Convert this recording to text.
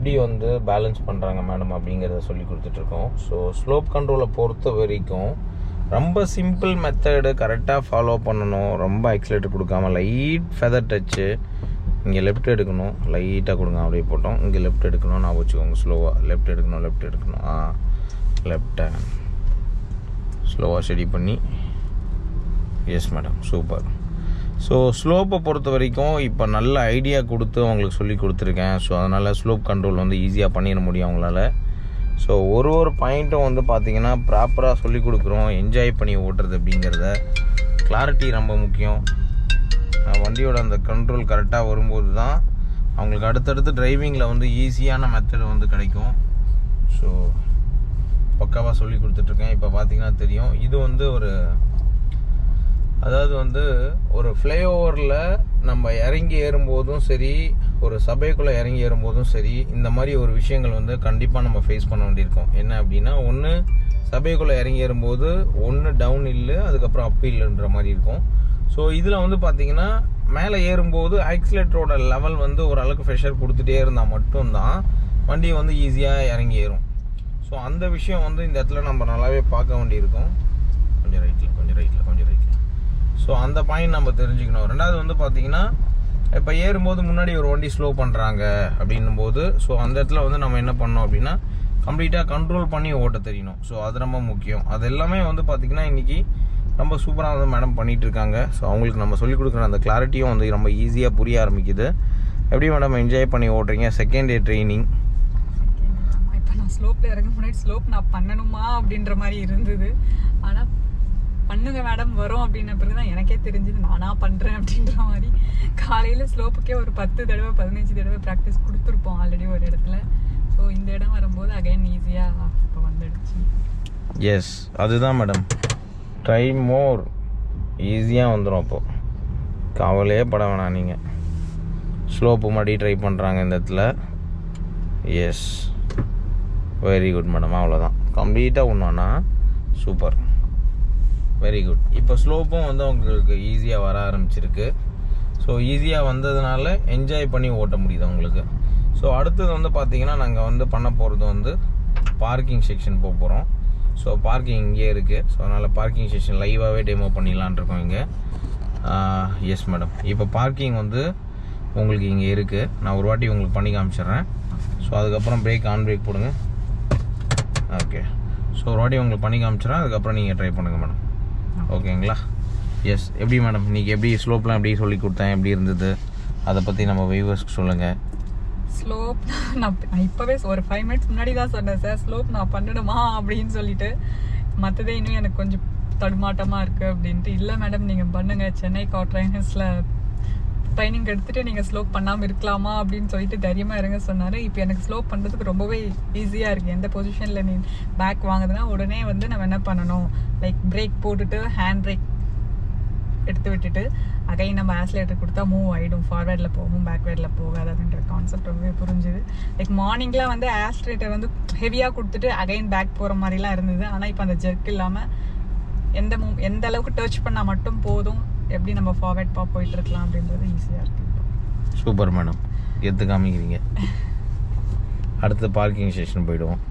எப்படி வந்து பேலன்ஸ் பண்ணுறாங்க மேடம் அப்படிங்கிறத சொல்லி கொடுத்துட்ருக்கோம். ஸோ ஸ்லோப் கண்ட்ரோலை பொறுத்த வரைக்கும் ரொம்ப சிம்பிள் மெத்தடு, கரெக்டாக ஃபாலோ பண்ணணும். ரொம்ப ஆக்சிலேட்டர் கொடுக்காம லைட் ஃபெதர் டச்சு. இங்கே லெஃப்ட் எடுக்கணும், லைட்டாக கொடுங்க, அப்படியே போட்டோம். இங்கே லெஃப்ட் எடுக்கணும், நான் வச்சுக்கோங்க. ஸ்லோவாக லெஃப்ட் எடுக்கணும், லெஃப்ட் ஹேண்ட் ஸ்லோவாக ஸ்டடி பண்ணி. Yes madam, super. ஸோ ஸ்லோப்பை பொறுத்த வரைக்கும் இப்போ நல்ல ஐடியா கொடுத்து அவங்களுக்கு சொல்லி கொடுத்துருக்கேன். ஸோ அதனால் ஸ்லோப் கண்ட்ரோல் வந்து ஈஸியாக பண்ணிட முடியும் அவங்களால. ஸோ ஒரு பாயிண்ட்டும் வந்து பார்த்திங்கன்னா ப்ராப்பராக சொல்லி கொடுக்குறோம். என்ஜாய் பண்ணி ஓட்டுறது அப்படிங்கிறத கிளாரிட்டி ரொம்ப முக்கியம். வண்டியோட அந்த கண்ட்ரோல் கரெக்டாக வரும்போது தான் அவங்களுக்கு அடுத்தடுத்து டிரைவிங்கில் வந்து ஈஸியான மெத்தடு வந்து கிடைக்கும். ஸோ பக்காவாக சொல்லி கொடுத்துட்ருக்கேன். இப்போ பார்த்திங்கன்னா தெரியும், இது வந்து ஒரு ஃப்ளைஓவரில் நம்ம இறங்கி ஏறும்போதும் சரி, ஒரு சபைக்குள்ளே இறங்கி ஏறும்போதும் சரி, இந்த மாதிரி ஒரு விஷயங்கள் வந்து கண்டிப்பாக நம்ம ஃபேஸ் பண்ண வேண்டியிருக்கோம். என்ன அப்படின்னா, ஒன்று சபைக்குள்ளே இறங்கி ஏறும்போது ஒன்று டவுன் ஹில்லு, அதுக்கப்புறம் அப் ஹில்லுன்ற மாதிரி இருக்கும். ஸோ இதில் வந்து பார்த்திங்கன்னா மேலே ஏறும்போது ஆக்சிலேட்டரோட லெவல் வந்து ஓரளவுக்கு ப்ரெஷர் கொடுத்துட்டே இருந்தால் மட்டும்தான் வண்டி வந்து ஈஸியாக இறங்கி ஏறும். ஸோ அந்த விஷயம் வந்து இந்த இடத்துல நம்ம நல்லாவே பார்க்க வேண்டியிருக்கும். கொஞ்சம் ரைட்டில். ஸோ அந்த பாயிண்ட் நம்ம தெரிஞ்சுக்கணும். ரெண்டாவது வந்து பார்த்திங்கன்னா, இப்போ ஏறும்போது முன்னாடி ஒரு வண்டி ஸ்லோ பண்ணுறாங்க அப்படின்னும் போது, ஸோ அந்த இடத்துல வந்து நம்ம என்ன பண்ணோம் அப்படின்னா கம்ப்ளீட்டாக கண்ட்ரோல் பண்ணி ஓட்ட தெரியணும். ஸோ அது ரொம்ப முக்கியம். அது எல்லாமே வந்து பார்த்திங்கன்னா இன்றைக்கி ரொம்ப சூப்பராக வந்து மேடம் பண்ணிகிட்டு இருக்காங்க. ஸோ அவங்களுக்கு நம்ம சொல்லிக் கொடுக்குற அந்த கிளாரிட்டியும் வந்து ரொம்ப ஈஸியாக புரிய ஆரம்பிக்குது. எப்படி மேடம் என்ஜாய் பண்ணி ஓட்டுறீங்க? Second day training. இப்போ நான் ஸ்லோப்பில் இறங்க முன்னாடி ஸ்லோப் நான் பண்ணணுமா அப்படின்ற மாதிரி இருந்தது. ஆனால் பண்ணுங்க மேடம் வரும் அப்படின்ன பிறகு தான் எனக்கே தெரிஞ்சது நானாக பண்ணுறேன் அப்படின்ற மாதிரி. காலையில் ஸ்லோப்புக்கே ஒரு 10 தடவை 15 தடவை ப்ராக்டிஸ் கொடுத்துருப்போம் ஆல்ரெடி ஒரு இடத்துல. ஸோ இந்த இடம் வரும்போது அகைன் ஈஸியாக இப்போ வந்துடுச்சு. எஸ், அதுதான் மேடம். ட்ரை மோர், ஈஸியாக வந்துடும். அப்போது கவலையே பட வேணாம். நீங்கள் ஸ்லோப்பு மாதிரி ட்ரை பண்ணுறாங்க இந்த இடத்துல. Yes, very good madam. அவ்வளோதான், கம்ப்ளீட்டாக ஒன்றுனா சூப்பர், வெரி குட். இப்போ ஸ்லோப்பும் வந்து உங்களுக்கு ஈஸியாக வர ஆரம்பிச்சிருக்கு. ஸோ ஈஸியாக வந்ததுனால என்ஜாய் பண்ணி ஓட்ட முடியுது உங்களுக்கு. ஸோ அடுத்தது வந்து பார்த்திங்கன்னா நாங்கள் வந்து பண்ண போகிறது வந்து பார்க்கிங் செக்ஷன் போக போகிறோம். ஸோ பார்க்கிங் இங்கே இருக்குது. ஸோ அதனால் பார்க்கிங் செக்ஷன் லைவாகவே டெமோ பண்ணிடலான் இருக்கோம் இங்கே. எஸ் மேடம், இப்போ பார்க்கிங் வந்து உங்களுக்கு இங்கே இருக்குது. நான் ஒரு வாட்டி உங்களுக்கு பண்ணி காமிச்சிட்றேன். ஸோ அதுக்கப்புறம் பிரேக் ஆன் பிரேக் போடுங்க. ஓகே, ஸோ ஒரு வாட்டி உங்களுக்கு பண்ணி காமிச்சிட்றேன், அதுக்கப்புறம் நீங்கள் ட்ரை பண்ணுங்கள் மேடம். ஓகேங்களா? எஸ். எப்படி மேடம் இன்றைக்கி எப்படி ஸ்லோப்லாம் எப்படி சொல்லி கொடுத்தேன், எப்படி இருந்தது, அதை பற்றி நம்ம வியூவர்ஸ்க்கு சொல்லுங்கள். ஸ்லோப் நான் இப்போவே ஒரு 5 மினிட்ஸ் முன்னாடி தான் சொன்னேன் சார், ஸ்லோப் நான் பண்ணணுமா அப்படின்னு சொல்லிட்டு. மற்றதே இன்னும் எனக்கு கொஞ்சம் தடுமாட்டமாக இருக்குது அப்படின்ட்டு. இல்லை மேடம் நீங்கள் பண்ணுங்கள், சென்னை கார் ட்ரைனர்ஸில் ட்ரைனிங் எடுத்துகிட்டு நீங்கள் ஸ்லோப் பண்ணாமல் இருக்கலாமா அப்படின்னு சொல்லிட்டு தைரியமாக இறங்க சொன்னார். இப்போ எனக்கு ஸ்லோப் பண்ணுறதுக்கு ரொம்பவே ஈஸியாக இருக்குது. எந்த பொசிஷனில் நீ பேக் வாங்குதுன்னா உடனே வந்து நம்ம என்ன பண்ணணும், லைக் பிரேக் போட்டுட்டு ஹேண்ட் பிரேக் எடுத்து விட்டுட்டு அகைன் நம்ம ஆக்சிலேட்டர் கொடுத்தா மூவ் ஆகிடும். ஃபார்வேர்டில் போகும், பேக்வேர்டில் போகாது. அப்படின்ற கான்செப்ட் ரொம்பவே புரிஞ்சுது. லைக் மார்னிங்கில் வந்து ஆக்சிலேட்டர் வந்து ஹெவியாக கொடுத்துட்டு அகைன் பேக் போகிற மாதிரிலாம் இருந்தது. ஆனால் இப்போ அந்த ஜெர்க் இல்லாமல் எந்த அளவுக்கு டச் பண்ணால் மட்டும் போதும், எப்படி நம்ம ஃபார்வேர்ட் போயிட்டு இருக்கலாம் அப்படின்றது ஈஸியாக இருக்குது. சூப்பர் மேடம், எடுத்து காமிக்கிறீங்க. அடுத்து பார்க்கிங் செக்ஷன் போயிடுவோம்.